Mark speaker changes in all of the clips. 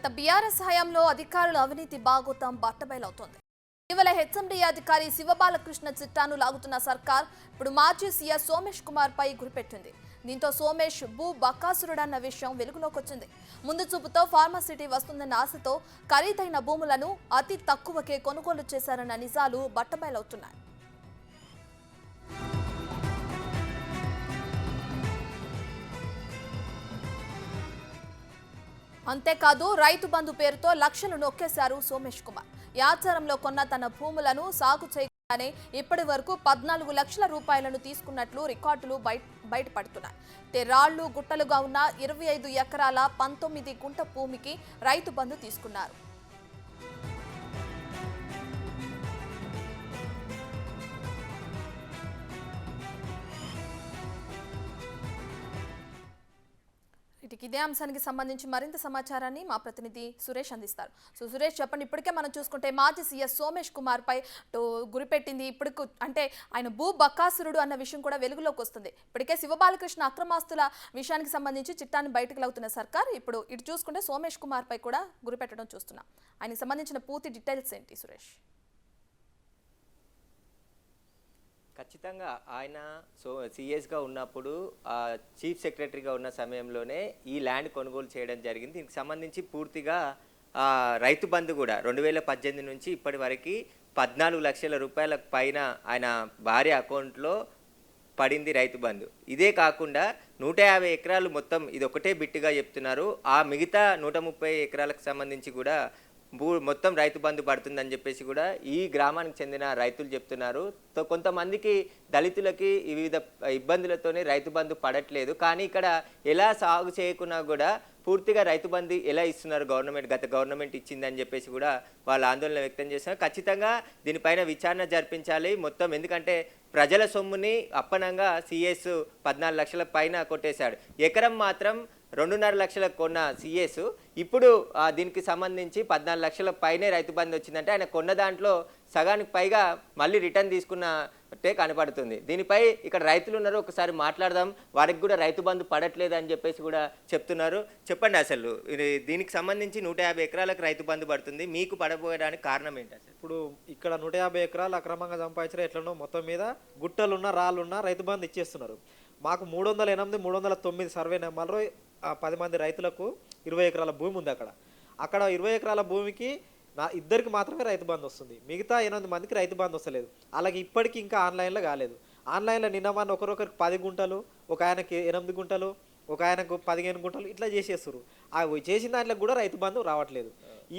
Speaker 1: గత బీఆర్ఎస్ హయాంలో అధికారుల అవినీతి బాగోతం బట్టబయలవుతోంది. ఇటీవల హెచ్ఎండీ అధికారి శివబాలకృష్ణ చిట్టాను లాగుతున్న సర్కార్ ఇప్పుడు మాజీ సీఎస్ సోమేష్ కుమార్ పై గురిపెట్టింది. దీంతో సోమేష్ భూ బకాసురుడన్న విషయం వెలుగులోకి వచ్చింది. ముందు చూపుతో ఫార్మాసిటీ వస్తుందన్న ఆశతో ఖరీదైన భూములను అతి తక్కువకే కొనుగోలు చేశారన్న నిజాలు బట్టబయలవుతున్నాయి. అంతేకాదు రైతు బంధు పేరుతో లక్షలు నొక్కేశారు సోమేష్ కుమార్. యాచారంలో కొన్న తన భూములను సాగు చేయగానే ఇప్పటి వరకు 14 లక్షల రూపాయలను తీసుకున్నట్లు రికార్డులు బయటపడుతున్నాయి. రాళ్లు గుట్టలుగా ఉన్న 25 ఎకరాల 19 గుంట భూమికి రైతు బంధు తీసుకున్నారు. ఇదే అంశానికి సంబంధించి మరింత సమాచారాన్ని మా ప్రతినిధి సురేష్ అందిస్తారు. సో సురేష్, చెప్పండి, ఇప్పటికే మనం చూసుకుంటే మాజీ సీఎస్ సోమేష్ కుమార్ పై గురిపెట్టింది. ఇప్పుడు అంటే ఆయన భూ బకాసురుడు అన్న విషయం కూడా వెలుగులోకి వస్తుంది. ఇప్పటికే శివబాలకృష్ణ అక్రమాస్తుల విషయానికి సంబంధించి చిట్టాన్ని బయటకు లాగుతున్న సర్కార్ ఇప్పుడు ఇటు చూసుకుంటే సోమేష్ కుమార్ పై కూడా గురిపెట్టడం చూస్తున్నాం. ఆయనకు సంబంధించిన పూర్తి డీటెయిల్స్ ఏంటి సురేష్?
Speaker 2: ఖచ్చితంగా ఆయన సీఎస్గా ఉన్నప్పుడు చీఫ్ సెక్రటరీగా ఉన్న సమయంలోనే ఈ ల్యాండ్ కొనుగోలు చేయడం జరిగింది. దీనికి సంబంధించి పూర్తిగా రైతు బంధు కూడా 2018 నుంచి ఇప్పటి వరకు 14 లక్షల రూపాయల పైన ఆయన భార్య అకౌంట్లో పడింది రైతు బంధు. ఇదే కాకుండా 150 ఎకరాలు మొత్తం ఇది ఒకటే బిట్టుగా చెప్తున్నారు. ఆ మిగతా 130 ఎకరాలకు సంబంధించి కూడా మొత్తం రైతు బంధు పడుతుందని చెప్పేసి కూడా ఈ గ్రామానికి చెందిన రైతులు చెప్తున్నారు. కొంతమందికి దళితులకి వివిధ ఇబ్బందులతోనే రైతు బంధు పడట్లేదు. కానీ ఇక్కడ ఎలా సాగు చేయకున్నా కూడా పూర్తిగా రైతు బంధు ఎలా ఇస్తున్నారు గత గవర్నమెంట్ ఇచ్చిందని చెప్పేసి కూడా వాళ్ళు ఆందోళన వ్యక్తం చేస్తున్నారు. ఖచ్చితంగా దీనిపైన విచారణ జరిపించాలి మొత్తం. ఎందుకంటే ప్రజల సొమ్ముని అప్పనంగా సీఎస్ 14 లక్షల పైన కొట్టేశాడు. ఎకరం మాత్రం 2.5 లక్షలకు కొన్న సీఎస్ ఇప్పుడు దీనికి సంబంధించి 14 లక్షల పైనే రైతు బంధు వచ్చిందంటే ఆయన కొన్న దాంట్లో సగానికి పైగా మళ్ళీ రిటర్న్ తీసుకున్నట్టే కనపడుతుంది. దీనిపై ఇక్కడ రైతులు ఉన్నారు, ఒకసారి మాట్లాడదాం. వారికి కూడా రైతు బంధు పడట్లేదు అని చెప్పేసి కూడా చెప్తున్నారు. చెప్పండి, అసలు దీనికి సంబంధించి 150 ఎకరాలకు రైతు బంధు పడుతుంది, మీకు పడబోయడానికి కారణం ఏంటి? అసలు
Speaker 3: ఇప్పుడు ఇక్కడ 150 ఎకరాలు అక్రమంగా సంపాదించారు. ఎట్లనో మొత్తం మీద గుట్టలున్నా రాళ్ళున్నా రైతు బంధు ఇచ్చేస్తున్నారు. మాకు 308, 309 సర్వే నెంబర్లో 10 మంది రైతులకు 20 ఎకరాల భూమి ఉంది. అక్కడ 20 ఎకరాల భూమికి ఇద్దరికి మాత్రమే రైతు బంధు వస్తుంది. మిగతా 8 మందికి రైతు బంధు వస్తలేదు. అలాగే ఇప్పటికీ ఇంకా ఆన్లైన్లో కాలేదు. ఆన్లైన్లో నిన్న ఒకరొకరికి 10 గుంటలు, ఒక ఆయనకి 8 గుంటలు, ఒక ఆయనకు 15 గుంటలు ఇట్లా చేసేస్తారు. చేసిన దాంట్లో కూడా రైతు బంధు రావట్లేదు.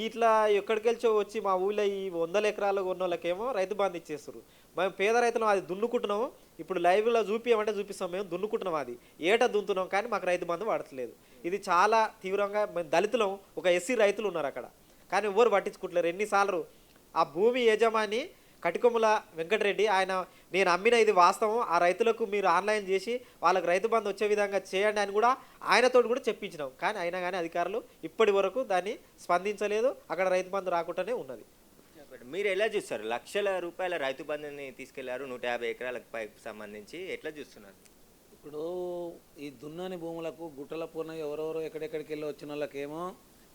Speaker 3: ఇట్లా ఎక్కడికెళ్ళో వచ్చి మా ఊళ్ళో ఈ 100 ఎకరాలు ఉన్న వాళ్ళకేమో రైతు బంధు ఇచ్చేస్తారు. మేము పేద రైతులం, అది దున్నుకుంటున్నాము. ఇప్పుడు లైవ్లో చూపించమంటే చూపిస్తాం, మేము దున్నుకుంటున్నాం, అది ఏటా దున్నుతున్నాం, కానీ మాకు రైతు బంధు పడట్లేదు. ఇది చాలా తీవ్రంగా మేము దళితులం, ఒక ఎస్సీ రైతులు ఉన్నారు అక్కడ, కానీ ఎవరు పట్టించుకుంటలేరు. ఎన్నిసార్లు ఆ భూమి యజమాని కటికొమ్మల వెంకటరెడ్డి ఆయన నేను అమ్మిన ఇది వాస్తవం, ఆ రైతులకు మీరు ఆన్లైన్ చేసి వాళ్ళకి రైతు బంధు వచ్చే విధంగా చేయండి అని కూడా ఆయనతో కూడా చెప్పించినాం. కానీ అయినా కానీ అధికారులు ఇప్పటి వరకు దాన్ని స్పందించలేదు. అక్కడ రైతు బంధు రాకుండానే ఉన్నది.
Speaker 2: మీరు ఎలా చూస్తారు? లక్షల రూపాయల రైతు బంధుని తీసుకెళ్లారు 150 ఎకరాలకు పైకి సంబంధించి, ఎట్లా చూస్తున్నారు?
Speaker 4: ఇప్పుడు ఈ దున్నని భూములకు గుట్టల పూర్ణ ఎవరెవరో ఎక్కడెక్కడికి వెళ్ళి వచ్చిన వాళ్ళకేమో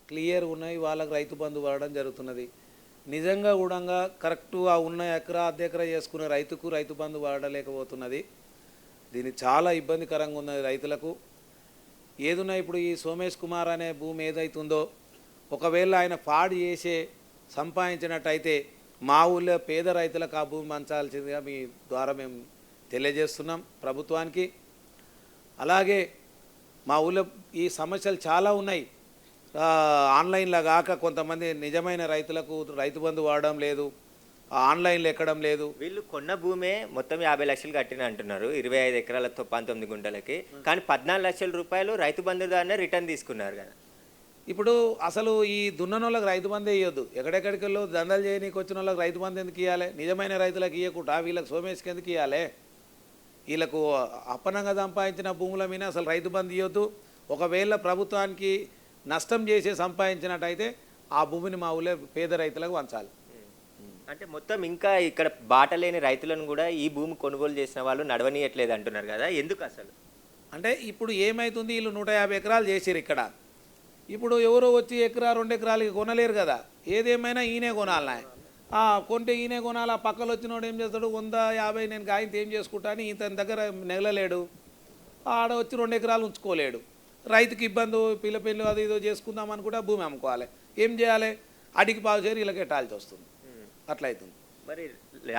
Speaker 4: క్లియర్ ఉన్నాయి, వాళ్ళకి రైతు బంధు పడడం జరుగుతున్నది. నిజంగా కూడా కరెక్టు ఆ ఉన్న ఎకరా అర్ధ ఎకరా చేసుకునే రైతుకు రైతు బంధు పడలేకపోతున్నది. దీనికి చాలా ఇబ్బందికరంగా ఉన్నది రైతులకు. ఏదున్నా ఇప్పుడు ఈ సోమేష్ కుమార్ అనే భూమి ఏదైతుందో ఒకవేళ ఆయన పాడు చేసే సంపాదించినట్టయితే మా ఊళ్ళో పేద రైతులకు ఆ భూమి పంచాల్సిందిగా మీ ద్వారా మేము తెలియజేస్తున్నాం ప్రభుత్వానికి. అలాగే మా ఊళ్ళో ఈ సమస్యలు చాలా ఉన్నాయి. ఆన్లైన్లో కాక కొంతమంది నిజమైన రైతులకు రైతు బంధు వాడడం లేదు, ఆన్లైన్లో ఎక్కడం లేదు.
Speaker 2: వీళ్ళు కొన్న భూమే మొత్తం 50 లక్షలు కట్టిన అంటున్నారు, 25 ఎకరాలతో 19 గుంటలకి. కానీ 14 లక్షల రూపాయలు రైతు బంధు దాన్ని రిటర్న్ తీసుకున్నారు కదా.
Speaker 4: ఇప్పుడు అసలు ఈ దున్నన వాళ్ళకి రైతు బంధే ఇవ్వద్దు. ఎక్కడెక్కడికి వెళ్ళో దందాలు చేయనీకి వచ్చిన వాళ్ళకి రైతు బంధు ఎందుకు ఇవ్వాలి? నిజమైన రైతులకు ఇవ్వకుండా వీళ్ళకి సోమేష్కి ఎందుకు ఇవ్వాలి? వీళ్ళకు అప్పనంగా సంపాదించిన భూముల మీద అసలు రైతు బంధు ఇవ్వద్దు. ఒకవేళ ప్రభుత్వానికి నష్టం చేసి సంపాదించినట్టయితే ఆ భూమిని మా ఊళ్ళో పేద రైతులకు పంచాలి.
Speaker 2: అంటే మొత్తం ఇంకా ఇక్కడ బాట లేని రైతులను కూడా ఈ భూమి కొనుగోలు చేసిన వాళ్ళు నడవనీయట్లేదు అంటున్నారు కదా, ఎందుకు అసలు?
Speaker 4: అంటే ఇప్పుడు ఏమవుతుంది, వీళ్ళు 150 ఎకరాలు చేసారు ఇక్కడ. ఇప్పుడు ఎవరో వచ్చి ఎకరా 2 ఎకరాలకి కొనలేరు కదా, ఏదేమైనా ఈయనే కొనాలి. కొంటే ఈయనే కొనాలి. ఆ పక్కలో వచ్చినోడు ఏం చేస్తాడు, 100-50 నేను గాయంతో ఏం చేసుకుంటా అని ఇతని దగ్గర నెగలలేడు. ఆడ వచ్చి 2 ఎకరాలు ఉంచుకోలేడు. రైతుకి ఇబ్బంది, పిల్ల అది ఇదో చేసుకుందాం అనుకుంటే భూమి అమ్ముకోవాలి. ఏం చేయాలి, అడిగి పావుచేరి ఇలా కట్టాల్సి వస్తుంది. అట్లా అవుతుంది.
Speaker 2: మరి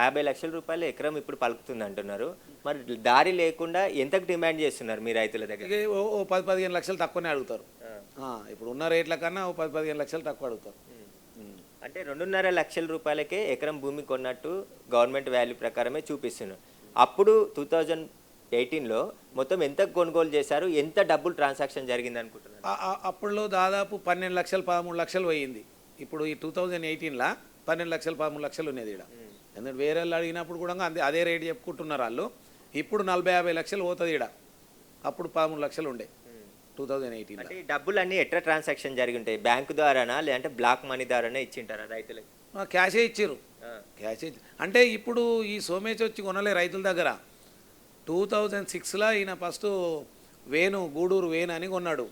Speaker 2: 50 లక్షల రూపాయలు ఎకరం ఇప్పుడు పలుకుతుంది అంటున్నారు. మరి దారి లేకుండా ఎంతకు డిమాండ్ చేస్తున్నారు మీ రైతుల దగ్గర?
Speaker 4: ఇక ఓ 10-15 లక్షలు తక్కువనే అడుగుతారు. ఇప్పుడు ఉన్న రేట్ల కన్నా ఓ 10-15 లక్షలు తక్కువ అడుగుతారు.
Speaker 2: అంటే 2.5 లక్షల రూపాయలకే ఎకరం భూమి కొన్నట్టు గవర్నమెంట్ వాల్యూ ప్రకారమే చూపిస్తున్నారు. అప్పుడు 2018లో మొత్తం ఎంత కొనుగోలు చేశారు, ఎంత డబ్బులు ట్రాన్సాక్షన్ జరిగింది అనుకుంటున్నారు?
Speaker 4: అప్పుడులో దాదాపు 12 లక్షలు 13 లక్షలు పోయింది. ఇప్పుడు ఈ 2018లా 12 లక్షలు 13 లక్షలు ఉన్నది ఇక్కడ. ఎందుకంటే వేరే వాళ్ళు అడిగినప్పుడు కూడా అదే రేటు చెప్పుకుంటున్నారు వాళ్ళు. ఇప్పుడు 40-50 లక్షలు పోతుంది ఇక్కడ. అప్పుడు 13 లక్షలు ఉండే 2018.
Speaker 2: అంటే ఈ డబ్బులన్నీ ఎట్లా ట్రాన్సాక్షన్ జరిగి ఉంటాయి? బ్యాంకు ద్వారానా లేదంటే బ్లాక్ మనీ ద్వారానే ఇచ్చింటారా రైతులకి?
Speaker 4: క్యాషే ఇచ్చారు. క్యాషే అంటే ఇప్పుడు ఈ సోమేష్ వచ్చి కొనలే రైతుల దగ్గర. 2006లో ఈయన ఫస్ట్ గూడూరు వేణు అని కొన్నాడు.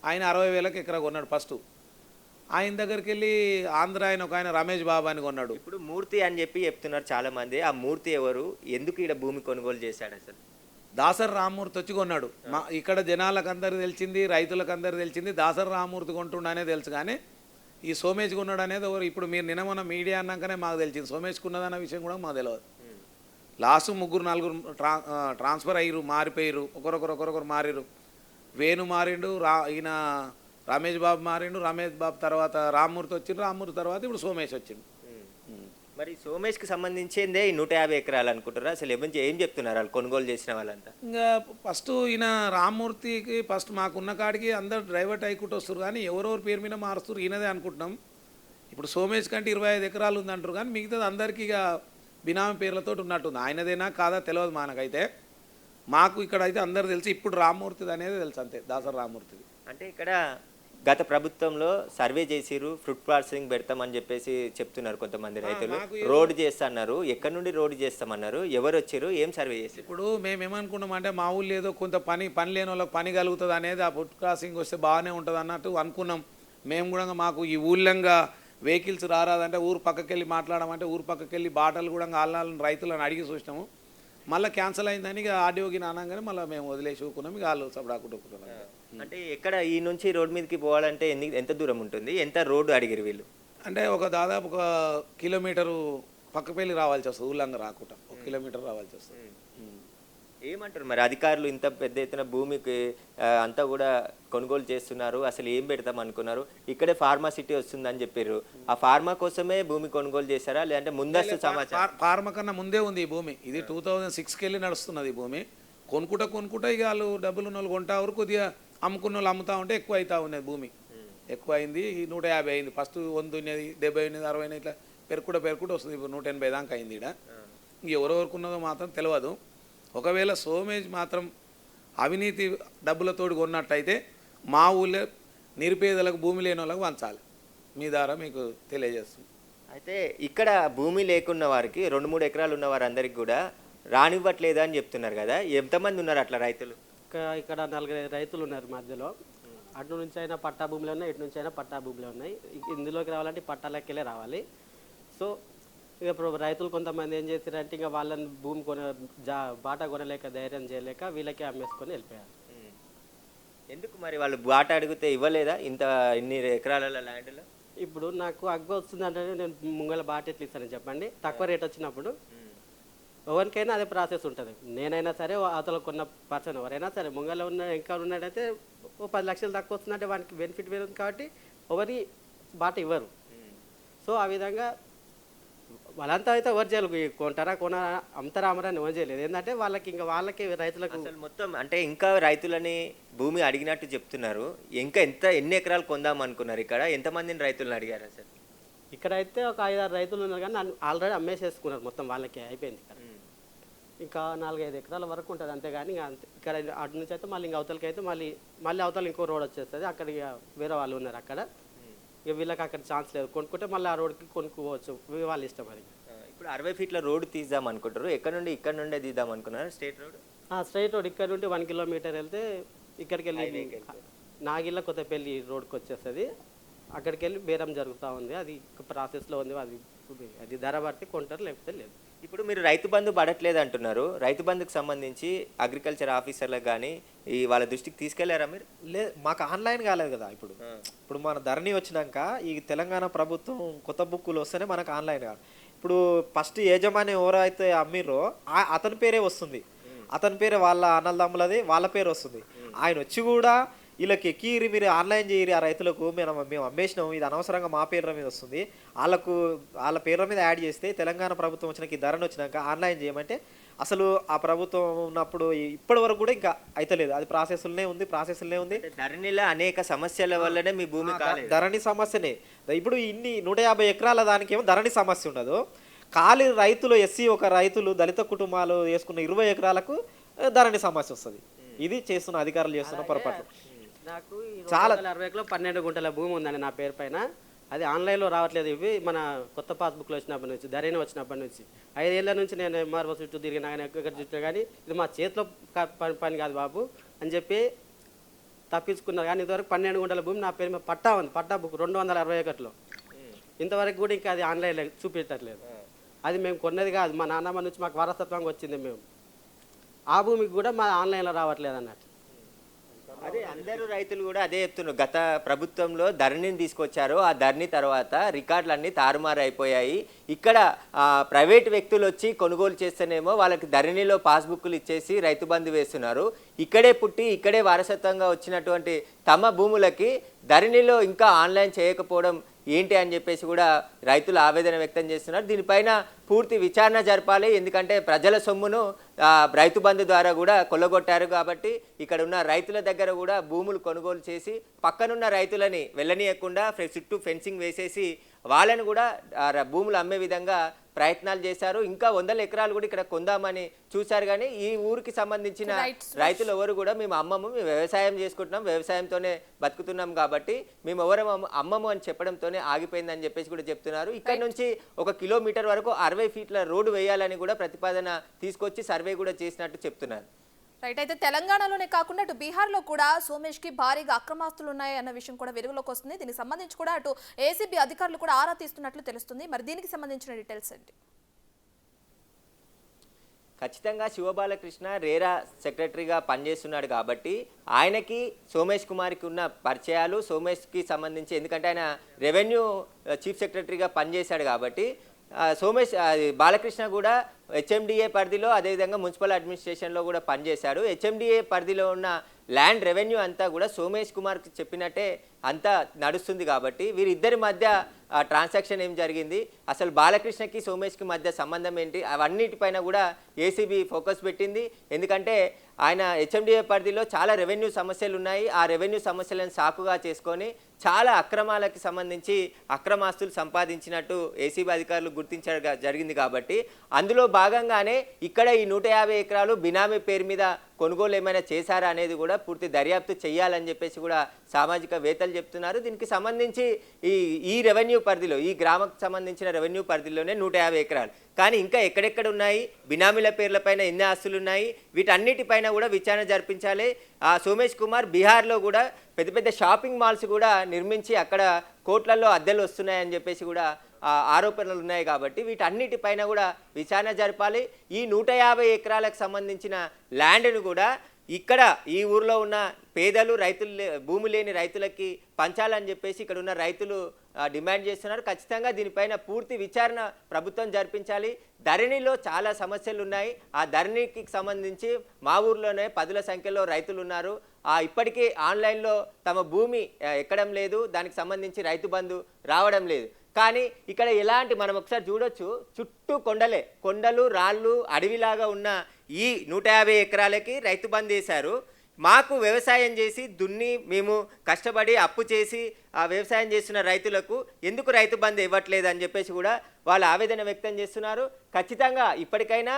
Speaker 4: ఆయన 60,000కి ఎకరా కొన్నాడు ఫస్ట్. ఆయన దగ్గరికి వెళ్ళి ఆంధ్ర ఒక ఆయన రమేష్ బాబు అని కొన్నాడు.
Speaker 2: ఇప్పుడు మూర్తి అని చెప్పి చెప్తున్నారు చాలా మంది. ఆ మూర్తి ఎవరు, ఎందుకు ఇక్కడ భూమి కొనుగోలు చేశాడు అసలు?
Speaker 4: దాసరి రామ్మూర్తి వచ్చి కొన్నాడు. ఇక్కడ జనాలకు అందరికి తెలిసింది, రైతులకు అందరికి తెలిసింది దాసరి రామ్మూర్తి కొంటుండనే తెలుసు. కానీ ఈ సోమేష్ కొన్నాడు అనేది ఎవరు ఇప్పుడు మీరు నిన్న మొన్న మీడియా అన్నాకనే మాకు తెలిసింది. సోమేష్ కొన్నదన్న విషయం కూడా మాకు తెలియదు. లాస్ట్ 3-4 ట్రాన్స్ఫర్ అయ్యారు, మారిపోయారు, ఒకరొకరు మారిరు. వేణు మారిండు, ఈయన రమేష్ బాబు మారిండు, రమేష్ బాబు తర్వాత రామ్మూర్తి వచ్చిండు, రామ్మూర్తి తర్వాత ఇప్పుడు సోమేష్ వచ్చిండు.
Speaker 2: మరి సోమేష్కి సంబంధించిందే ఈ 150 ఎకరాలు అనుకుంటారా? అసలు ఏం చెప్తున్నారు వాళ్ళు కొనుగోలు చేసిన వాళ్ళంతా?
Speaker 4: ఇంకా ఫస్ట్ ఈయన రామ్మూర్తికి ఫస్ట్ మాకున్న కాడికి అందరు డ్రైవర్ అయ్యుకుంటూ వస్తారు. కానీ ఎవరెవరి పేరు మీద మారుస్తారు ఈయనదే అనుకుంటున్నాం. ఇప్పుడు సోమేష్ కంటే 25 ఎకరాలు ఉందంటారు. కానీ మిగతాది అందరికీ ఇక బినామీ పేర్లతో ఉన్నట్టుంది. ఆయనదేనా కాదా తెలియదు మనకైతే. మాకు ఇక్కడ అయితే అందరు తెలిసి ఇప్పుడు రామ్మూర్తిది అనేది తెలుసు అంతే, దాసరి రామ్మూర్తిది.
Speaker 2: అంటే ఇక్కడ గత ప్రభుత్వంలో సర్వే చేసిరు, ఫ్రూట్ ప్రాసెసింగ్ పెడతామని చెప్పేసి చెప్తున్నారు కొంతమంది రైతులు. రోడ్డు చేస్తాన్నారు. ఎక్కడి నుండి రోడ్డు చేస్తామన్నారు? ఎవరు వచ్చారు? ఏం సర్వే చేశారు?
Speaker 4: ఇప్పుడు మేము ఏమనుకున్నాం అంటే మా ఊళ్ళో ఏదో కొంత పని లేని వాళ్ళకి పని కలుగుతుంది అనేది, ఆ ఫుడ్ క్రాసింగ్ వస్తే బాగానే ఉంటుంది అన్నట్టు అనుకున్నాం మేము కూడా. మాకు ఈ ఊళ్ళంగా వెహికల్స్ రారాదంటే ఊరు పక్కకెళ్ళి మాట్లాడమంటే ఊరు పక్కకెళ్ళి బాటలు కూడా వాళ్ళని రైతులను అడిగి చూసినాము. మళ్ళీ క్యాన్సిల్ అయిందని ఇక ఆర్డీఓకి అనగానే మళ్ళీ మేము వదిలేసి ఊకున్నాం. ఇక వాళ్ళు సపడాకుంటున్నాం.
Speaker 2: అంటే ఎక్కడ ఈ నుంచి రోడ్ మీదకి పోవాలంటే ఎంత దూరం ఉంటుంది? ఎంత రోడ్డు అడిగారు వీళ్ళు?
Speaker 4: అంటే దాదాపు 1 కిలోమీటరు పక్కపెళ్ళి రావాల్సి వస్తుంది. ఊళ్ళంగా రాకుండా 1 కిలోమీటర్ రావాల్సి వస్తుంది.
Speaker 2: ఏమంటారు మరి అధికారులు? ఇంత పెద్ద ఎత్తున భూమికి అంతా కూడా కొనుగోలు చేస్తున్నారు. అసలు ఏం పెడతాం అనుకున్నారు? ఇక్కడే ఫార్మా సిటీ వస్తుందని చెప్పారు. ఆ ఫార్మా కోసమే భూమి కొనుగోలు చేశారా లేదంటే ముందస్తు సమాచారం?
Speaker 4: ఫార్మా కన్నా ముందే ఉంది ఈ భూమి. ఇది 2006కి వెళ్ళి నడుస్తున్నది ఈ భూమి. కొనుక్కుంటా ఇక వాళ్ళు డబ్బులు ఉన్న వాళ్ళు కొంటా వరకు కొద్దిగా అమ్ముకున్న వాళ్ళు అమ్ముతా ఉంటే ఎక్కువ అవుతా ఉన్నది భూమి. ఎక్కువ అయింది. 150 అయింది. ఫస్ట్ 100 ఉన్నది, 70 ఉన్నది, 60 ఇట్లా పెరుకుంటూ వస్తుంది. ఇప్పుడు 180 దాకా అయింది. ఇక్కడ ఎవరెవరికి ఉన్నదో మాత్రం తెలియదు. ఒకవేళ సోమేష్ మాత్రం అవినీతి డబ్బులతోటి కొన్నట్టయితే మా ఊళ్ళో నిరుపేదలకు భూమి లేని వాళ్ళకు పంచాలి. మీ ద్వారా మీకు తెలియజేస్తుంది.
Speaker 2: అయితే ఇక్కడ భూమి లేకున్న వారికి 2-3 ఎకరాలు ఉన్న వారందరికీ కూడా రానివ్వట్లేదు అని చెప్తున్నారు కదా. ఎంతమంది ఉన్నారు అట్లా రైతులు?
Speaker 5: ఇక్కడ 4 రైతులు ఉన్నారు మధ్యలో. అటు నుంచి అయినా పట్టా భూములు ఉన్నాయి, ఇటు నుంచి అయినా పట్టా భూములు ఉన్నాయి. ఇందులోకి రావాలంటే పట్టాలకెళ్ళే రావాలి. సో ఇక రైతులు కొంతమంది ఏం చేశారంటే ఇంకా వాళ్ళని భూమి బాటా కొనలేక, ధైర్యం చేయలేక వీళ్ళకే అమ్మేసుకొని వెళ్ళిపోయారు.
Speaker 2: ఎందుకు మరి వాళ్ళు బాట అడిగితే ఇవ్వలేదా ఇన్ని ఎకరాల ల్యాండ్లో?
Speaker 5: ఇప్పుడు నాకు అగ్గ వస్తుందంటే నేను ముంగల బాట ఎట్లా ఇస్తానని చెప్పండి. తక్కువ రేట్ వచ్చినప్పుడు ఎవరికైనా అదే ప్రాసెస్ ఉంటుంది. నేనైనా సరే అతను కొన్న పర్సన్ ఎవరైనా సరే ముంగల ఇంకా ఉన్నాడైతే ఓ 10 లక్షలు తక్కువ వస్తుందంటే వానికి బెనిఫిట్ వేరుంది కాబట్టి ఎవరి బాట ఇవ్వరు. సో ఆ విధంగా వాళ్ళంతా అయితే ఎవరు చేయలేదు. కొంటారా అమ్ముతారా అమ్మరాని ఎవరు చేయలేదు. ఏంటంటే వాళ్ళకి రైతులకు
Speaker 2: అసలు మొత్తం అంటే ఇంకా రైతులని భూమి అడిగినట్టు చెప్తున్నారు. ఇంకా ఎన్ని ఎకరాలు కొందాం అనుకున్నారు? ఇక్కడ ఎంతమందిని రైతులను అడిగారు అసలు?
Speaker 5: ఇక్కడైతే ఒక 5-6 రైతులు ఉన్నారు కానీ ఆల్రెడీ అమ్మేసేసుకున్నారు. మొత్తం వాళ్ళకి అయిపోయింది. ఇక్కడ ఇంకా 4-5 ఎకరాల వరకు ఉంటుంది అంతేగాని ఇక్కడ అటు నుంచి అయితే మళ్ళీ అవతలకి అయితే మళ్ళీ అవతల ఇంకో రోడ్ వచ్చేస్తుంది. అక్కడ వేరే వాళ్ళు ఉన్నారు. అక్కడ ఇక వీళ్ళకి అక్కడ ఛాన్స్ లేదు. కొనుక్కుంటే మళ్ళీ ఆ రోడ్కి కొనుక్కోవచ్చు, వాళ్ళ ఇష్టం. అది
Speaker 2: ఇప్పుడు 60 ఫీట్ల రోడ్డు తీద్దాం అనుకుంటారు. ఇక్కడ నుండే తీద్దాం అనుకున్నారు స్ట్రైట్ రోడ్?
Speaker 5: స్ట్రైట్ రోడ్ ఇక్కడ నుండి 1 కిలోమీటర్ వెళ్తే ఇక్కడికి వెళ్ళి నాగిళ్ళ కొత్తపల్లి రోడ్కి వచ్చేస్తుంది. అక్కడికి వెళ్ళి బేరం జరుగుతూ ఉంది. అది ప్రాసెస్లో ఉంది. అది ధర బట్టి కొంటారు, లేకపోతే లేదు.
Speaker 2: ఇప్పుడు మీరు రైతు బంధు పడట్లేదు అంటున్నారు. రైతు బంధుకు సంబంధించి అగ్రికల్చర్ ఆఫీసర్లకు కానీ ఈ వాళ్ళ దృష్టికి తీసుకెళ్లారా మీరు?
Speaker 3: మాకు ఆన్లైన్ కాలేదు కదా. ఇప్పుడు మన ధరణి వచ్చినాక ఈ తెలంగాణ ప్రభుత్వం కొత్త బుక్కులు వస్తేనే మనకు ఆన్లైన్ కాదు. ఇప్పుడు ఫస్ట్ యజమాని ఎవరైతే అమ్మిర్రో అతని పేరే వస్తుంది. అతని పేరే వాళ్ళ అన్నదమ్ములది వాళ్ళ పేరు వస్తుంది. ఆయన వచ్చి కూడా వీళ్ళకి ఎక్కిరి మీరు ఆన్లైన్ చేయరి ఆ రైతులకు మేము అమ్మేసినాం, ఇది అనవసరంగా మా పేర్ల మీద వస్తుంది, వాళ్ళ పేర్ల మీద యాడ్ చేస్తే తెలంగాణ ప్రభుత్వం వచ్చినాక ఈ ధరను వచ్చినాక ఆన్లైన్ చేయమంటే అసలు ఆ ప్రభుత్వం ఉన్నప్పుడు ఇప్పటి వరకు కూడా ఇంకా అయితలేదు. అది ప్రాసెస్లోనే ఉంది.
Speaker 2: ధరణిలో అనేక సమస్యల వల్లనే మీ భూమి కాలేదు.
Speaker 3: ధరణి సమస్యనే. ఇప్పుడు 150 ఎకరాల దానికేమో ధరణి సమస్య ఉండదు. ఖాళీ రైతులు ఎస్సీ ఒక రైతులు దళిత కుటుంబాలు వేసుకున్న 20 ఎకరాలకు ధరణి సమస్య వస్తుంది. ఇది చేస్తున్న అధికారులు చేస్తున్న పొరపాటు.
Speaker 5: నాకు చాలా 60 12 గుంటల భూమి ఉందండి నా పేరు పైన. అది ఆన్లైన్లో రావట్లేదు. ఇవి మన కొత్త పాస్బుక్లో వచ్చినప్పటి నుంచి, ధరణి వచ్చినప్పటి నుంచి 5 ఏళ్ల నుంచి నేను ఎంఆర్ఓ చుట్టూ తిరిగినా కానీ ఎక్కడ చుట్టూ కానీ ఇది మా చేతిలో పని కాదు బాబు అని చెప్పి తప్పించుకున్నారు. కానీ ఇంతవరకు 12 గుంటల భూమి నా పేరు మీద పట్టా ఉంది. పట్టా బుక్ 260 ఎకర్లో. ఇంతవరకు కూడా ఇంకా అది ఆన్లైన్లో చూపించట్లేదు. అది మేము కొన్నది కాదు, మా నాన్నమ్మ నుంచి మాకు వారసత్వంగా వచ్చింది. మేము ఆ భూమికి కూడా మా ఆన్లైన్లో రావట్లేదు అన్నట్టు.
Speaker 2: అదే అందరూ రైతులు కూడా అదే చెప్తున్నారు. గత ప్రభుత్వంలో ధరణిని తీసుకొచ్చారు. ఆ ధరణి తర్వాత రికార్డులన్నీ తారుమారు అయిపోయాయి. ఇక్కడ ప్రైవేట్ వ్యక్తులు వచ్చి కొనుగోలు చేస్తేనేమో వాళ్ళకి ధరణిలో పాస్బుక్లు ఇచ్చేసి రైతు బంధు వేస్తున్నారు. ఇక్కడే పుట్టి ఇక్కడే వారసత్వంగా వచ్చినటువంటి తమ భూములకి ధరణిలో ఇంకా ఆన్లైన్ చేయకపోవడం ఏంటి అని చెప్పేసి కూడా రైతులు ఆవేదన వ్యక్తం చేస్తున్నారు. దీనిపైన పూర్తి విచారణ జరపాలి. ఎందుకంటే ప్రజల సొమ్మును రైతు బంధు ద్వారా కూడా కొల్లగొట్టారు కాబట్టి ఇక్కడ ఉన్న రైతుల దగ్గర కూడా భూములు కొనుగోలు చేసి పక్కనున్న రైతులని వెళ్ళనీయకుండా చుట్టూ ఫెన్సింగ్ వేసేసి వాళ్ళని కూడా భూములు అమ్మే విధంగా ప్రయత్నాలు చేశారు. ఇంకా 100 ఎకరాలు కూడా ఇక్కడ కొందామని చూశారు. కానీ ఈ ఊరికి సంబంధించిన రైతులు ఎవరు కూడా మేము అమ్మము, మేము వ్యవసాయం చేసుకుంటున్నాం, వ్యవసాయంతోనే బతుకుతున్నాం కాబట్టి మేము ఎవరు అమ్మము అని చెప్పడంతోనే ఆగిపోయిందని చెప్పేసి కూడా చెప్తున్నారు. ఇక్కడ నుంచి 1 కిలోమీటర్ వరకు 60 ఫీట్ల రోడ్డు వేయాలని కూడా ప్రతిపాదన తీసుకొచ్చి సర్వే కూడా చేసినట్టు చెప్తున్నారు.
Speaker 1: రైట్. అయితే తెలంగాణలోనే కాకుండా అటు బీహార్లో కూడా సోమేష్కి భారీగా అక్రమాస్తులు ఉన్నాయి అన్న విషయం కూడా వెలుగులోకి వస్తుంది. దీనికి సంబంధించి కూడా అటు ఏసీబీ అధికారులు కూడా ఆరా తీస్తున్నట్లు తెలుస్తుంది. మరి దీనికి సంబంధించిన డీటెయిల్స్ ఏంటి?
Speaker 2: ఖచ్చితంగా శివబాలకృష్ణ రేరా సెక్రటరీగా పనిచేస్తున్నాడు కాబట్టి ఆయనకి సోమేష్ కుమార్కి ఉన్న పరిచయాలు, సోమేష్కి సంబంధించి ఎందుకంటే ఆయన రెవెన్యూ చీఫ్ సెక్రటరీగా పనిచేశాడు కాబట్టి సోమేష్ బాలకృష్ణ కూడా హెచ్ఎండిఏ పరిధిలో అదేవిధంగా మున్సిపల్ అడ్మినిస్ట్రేషన్లో కూడా పనిచేశాడు. హెచ్ఎండిఏ పరిధిలో ఉన్న ల్యాండ్ రెవెన్యూ అంతా కూడా సోమేష్ కుమార్కి చెప్పినట్టే అంతా నడుస్తుంది కాబట్టి వీరిద్దరి మధ్య ట్రాన్సాక్షన్ ఏం జరిగింది, అసలు బాలకృష్ణకి సోమేష్కి మధ్య సంబంధం ఏంటి, అవన్నిటిపైన కూడా ఏసీబీ ఫోకస్ పెట్టింది. ఎందుకంటే ఆయన హెచ్ఎండిఏ పరిధిలో చాలా రెవెన్యూ సమస్యలు ఉన్నాయి. ఆ రెవెన్యూ సమస్యలను సాకుగా చేసుకొని చాలా అక్రమాలకి సంబంధించి అక్రమాస్తులు సంపాదించినట్టు ఏసీబీ అధికారులు గుర్తించడం జరిగింది కాబట్టి అందులో భాగంగానే ఇక్కడ ఈ 150 ఎకరాలు బినామీ పేరు మీద కొనుగోలు ఏమైనా చేశారా అనేది కూడా పూర్తి దర్యాప్తు చేయాలని చెప్పేసి కూడా సామాజిక వేత్తలు చెప్తున్నారు. దీనికి సంబంధించి ఈ రెవెన్యూ పరిధిలో ఈ గ్రామకు సంబంధించిన రెవెన్యూ పరిధిలోనే 150 ఎకరాలు కానీ ఇంకా ఎక్కడెక్కడ ఉన్నాయి, బినామీల పేర్లపైన ఎన్ని ఆస్తులు ఉన్నాయి, వీటన్నిటిపైన కూడా విచారణ జరిపించాలి. సోమేష్ కుమార్ బీహార్లో కూడా పెద్ద పెద్ద షాపింగ్ మాల్స్ కూడా నిర్మించి అక్కడ కోట్లలో అద్దెలు వస్తున్నాయని చెప్పేసి కూడా ఆరోపణలు ఉన్నాయి కాబట్టి వీటన్నిటిపైన కూడా విచారణ జరపాలి. ఈ 150 ఎకరాలకు సంబంధించిన ల్యాండ్ను కూడా ఇక్కడ ఈ ఊర్లో ఉన్న పేదలు రైతులు భూమి లేని రైతులకి పంచాలని చెప్పేసి ఇక్కడ ఉన్న రైతులు డిమాండ్ చేస్తున్నారు. ఖచ్చితంగా దీనిపైన పూర్తి విచారణ ప్రభుత్వం జరిపించాలి. ధరణిలో చాలా సమస్యలు ఉన్నాయి. ఆ ధరణికి సంబంధించి మా ఊర్లోనే 10ల సంఖ్యలో రైతులు ఉన్నారు. ఇప్పటికీ ఆన్లైన్లో తమ భూమి ఎక్కడం లేదు, దానికి సంబంధించి రైతు బంధు రావడం లేదు. కానీ ఇక్కడ ఎలాంటి మనం ఒకసారి చూడొచ్చు, చుట్టూ కొండలు రాళ్ళు అడవిలాగా ఉన్న ఈ 150 ఎకరాలకి రైతు బంధు వేశారు. మాకు వ్యవసాయం చేసి దున్ని మేము కష్టపడి అప్పు చేసి వ్యవసాయం చేస్తున్న రైతులకు ఎందుకు రైతు బంధు ఇవ్వట్లేదు అని చెప్పేసి కూడా వాళ్ళు ఆవేదన వ్యక్తం చేస్తున్నారు. ఖచ్చితంగా ఇప్పటికైనా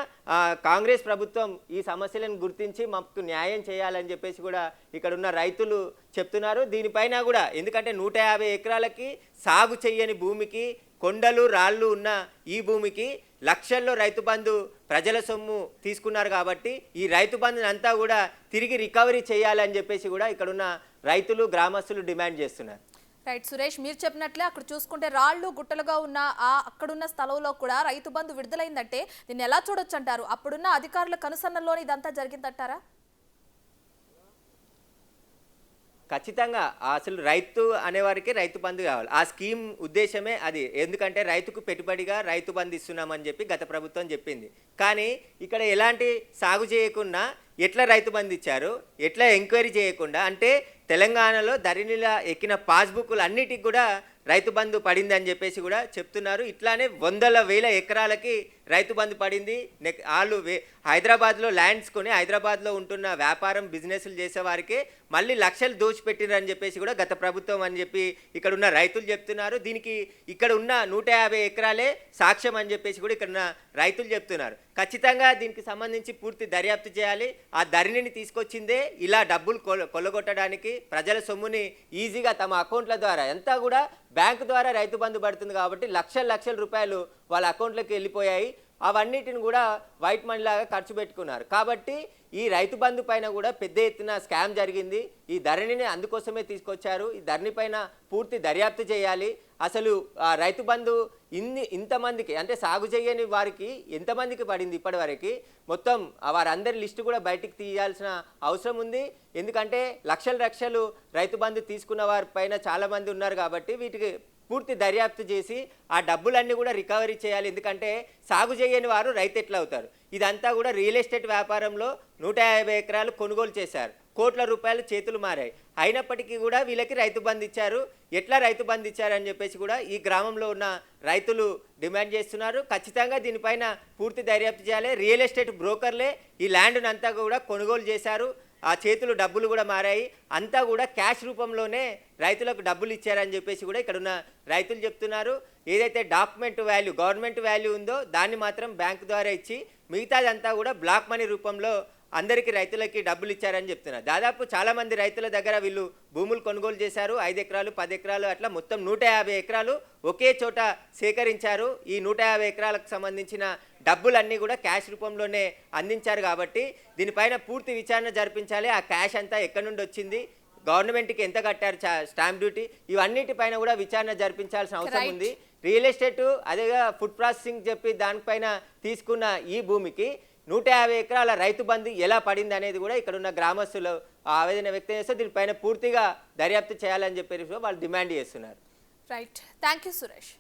Speaker 2: కాంగ్రెస్ ప్రభుత్వం ఈ సమస్యలను గుర్తించి మాకు న్యాయం చేయాలని చెప్పేసి కూడా ఇక్కడ ఉన్న రైతులు చెప్తున్నారు. దీనిపైన కూడా ఎందుకంటే 150 ఎకరాలకి సాగు చేయని భూమికి కొండలు రాళ్ళు ఉన్న ఈ భూమికి లక్షల్లో రైతు బంధు ప్రజల సొమ్ము తీసుకున్నారు కాబట్టి ఈ రైతు బంధుని అంతా కూడా తిరిగి రికవరీ చేయాలని చెప్పేసి కూడా ఇక్కడున్న రైతులు గ్రామస్తులు డిమాండ్ చేస్తున్నారు.
Speaker 1: రైట్ సురేష్, మీరు చెప్పినట్లే అక్కడ చూసుకుంటే రాళ్ళు గుట్టలుగా ఉన్న అక్కడున్న స్థలంలో కూడా రైతు బంధు విడుదలైందంటే దీన్ని ఎలా చూడొచ్చు అంటారు? అప్పుడున్న అధికారుల కనుసన్నల్లోనే ఇదంతా జరిగిందంటారా?
Speaker 2: ఖచ్చితంగా అసలు రైతు అనేవారికి రైతు బంధు కావాలి. ఆ స్కీమ్ ఉద్దేశమే అది. ఎందుకంటే రైతుకు పెట్టుబడిగా రైతు బంధు ఇస్తున్నామని చెప్పి గత ప్రభుత్వం చెప్పింది. కానీ ఇక్కడ ఎలాంటి సాగు చేయకుండా ఎట్లా రైతు బంధు ఇచ్చారు, ఎట్లా ఎంక్వైరీ చేయకుండా, అంటే తెలంగాణలో ధరణిలా ఎక్కిన పాస్బుక్లు అన్నిటికి కూడా రైతు బంధు పడింది అని చెప్పేసి కూడా చెప్తున్నారు. ఇట్లానే వందల వేల ఎకరాలకి రైతు బంధు పడింది. వాళ్ళు హైదరాబాద్లో ల్యాండ్స్ కొని హైదరాబాద్లో ఉంటున్న వ్యాపారం బిజినెస్లు చేసేవారికి మళ్ళీ లక్షలు దోచిపెట్టిరని చెప్పేసి కూడా గత ప్రభుత్వం అని చెప్పి ఇక్కడ ఉన్న రైతులు చెప్తున్నారు. దీనికి ఇక్కడ ఉన్న 150 ఎకరాలే సాక్ష్యం అని చెప్పేసి కూడా ఇక్కడ ఉన్న రైతులు చెప్తున్నారు. ఖచ్చితంగా దీనికి సంబంధించి పూర్తి దర్యాప్తు చేయాలి. ఆ ధరణిని తీసుకొచ్చిందే ఇలా డబ్బులు కొల్లగొట్టడానికి, ప్రజల సొమ్ముని ఈజీగా తమ అకౌంట్ల ద్వారా, అంతా కూడా బ్యాంకు ద్వారా రైతు బంధు పడుతుంది కాబట్టి లక్షల రూపాయలు వాళ్ళ అకౌంట్లోకి వెళ్ళిపోయాయి. అవన్నిటిని కూడా వైట్ మనీ లాగా ఖర్చు పెట్టుకున్నారు. కాబట్టి ఈ రైతు బంధు పైన కూడా పెద్ద ఎత్తున స్కామ్ జరిగింది. ఈ ధరణిని అందుకోసమే తీసుకొచ్చారు. ఈ ధరణి పైన పూర్తి దర్యాప్తు చేయాలి. అసలు ఆ రైతు బంధు ఇంతమందికి, అంటే సాగు చేయని వారికి ఎంతమందికి పడింది ఇప్పటివరకు, మొత్తం వారందరి లిస్టు కూడా బయటికి తీయాల్సిన అవసరం ఉంది. ఎందుకంటే లక్షలు రైతు బంధు తీసుకున్న వారి పైన చాలామంది ఉన్నారు కాబట్టి వీటికి పూర్తి దర్యాప్తు చేసి ఆ డబ్బులన్నీ కూడా రికవరీ చేయాలి. ఎందుకంటే సాగు చేయని వారు రైతు ఎట్లా అవుతారు? ఇదంతా కూడా రియల్ ఎస్టేట్ వ్యాపారంలో 150 ఎకరాలు కొనుగోలు చేశారు, కోట్ల రూపాయలు చేతులు మారాయి. అయినప్పటికీ కూడా వీళ్ళకి రైతు బంధు ఇచ్చారు. ఎట్లా రైతు బంధు ఇచ్చారని చెప్పేసి కూడా ఈ గ్రామంలో ఉన్న రైతులు డిమాండ్ చేస్తున్నారు. ఖచ్చితంగా దీనిపైన పూర్తి దర్యాప్తు చేయాలి. రియల్ ఎస్టేట్ బ్రోకర్లే ఈ ల్యాండ్ను అంతా కూడా కొనుగోలు చేశారు. ఆ చేతులు డబ్బులు కూడా మారాయి. అంతా కూడా క్యాష్ రూపంలోనే రైతులకు డబ్బులు ఇచ్చారని చెప్పేసి కూడా ఇక్కడ ఉన్న రైతులు చెప్తున్నారు. ఏదైతే డాక్యుమెంట్ వాల్యూ, గవర్నమెంట్ వాల్యూ ఉందో దాన్ని మాత్రం బ్యాంకు ద్వారా ఇచ్చి మిగతాదంతా కూడా బ్లాక్ మనీ రూపంలో అందరికీ రైతులకి డబ్బులు ఇచ్చారని చెప్తున్నారు. దాదాపు చాలామంది రైతుల దగ్గర వీళ్ళు భూములు కొనుగోలు చేశారు. 5 ఎకరాలు 10 ఎకరాలు అట్లా మొత్తం 150 ఎకరాలు ఒకే చోట సేకరించారు. ఈ 150 ఎకరాలకు సంబంధించిన డబ్బులన్నీ కూడా క్యాష్ రూపంలోనే అందించారు. కాబట్టి దీనిపైన పూర్తి విచారణ జరిపించాలి. ఆ క్యాష్ అంతా ఎక్కడి నుండి వచ్చింది, గవర్నమెంట్కి ఎంత కట్టారు స్టాంప్ డ్యూటీ, ఇవన్నిటిపైన కూడా విచారణ జరిపించాల్సిన అవసరం ఉంది. రియల్ ఎస్టేట్ అదేగా ఫుడ్ ప్రాసెసింగ్ చెప్పి దానిపైన తీసుకున్న ఈ భూమికి 150 ఎకరాల రైతు బంధు ఎలా పడింది అనేది కూడా ఇక్కడ ఉన్న గ్రామస్తులు ఆవేదన వ్యక్తం చేస్తే దీనిపైన పూర్తిగా దర్యాప్తు చేయాలని చెప్పి వాళ్ళు డిమాండ్ చేస్తున్నారు.
Speaker 1: Right, thank you Suresh.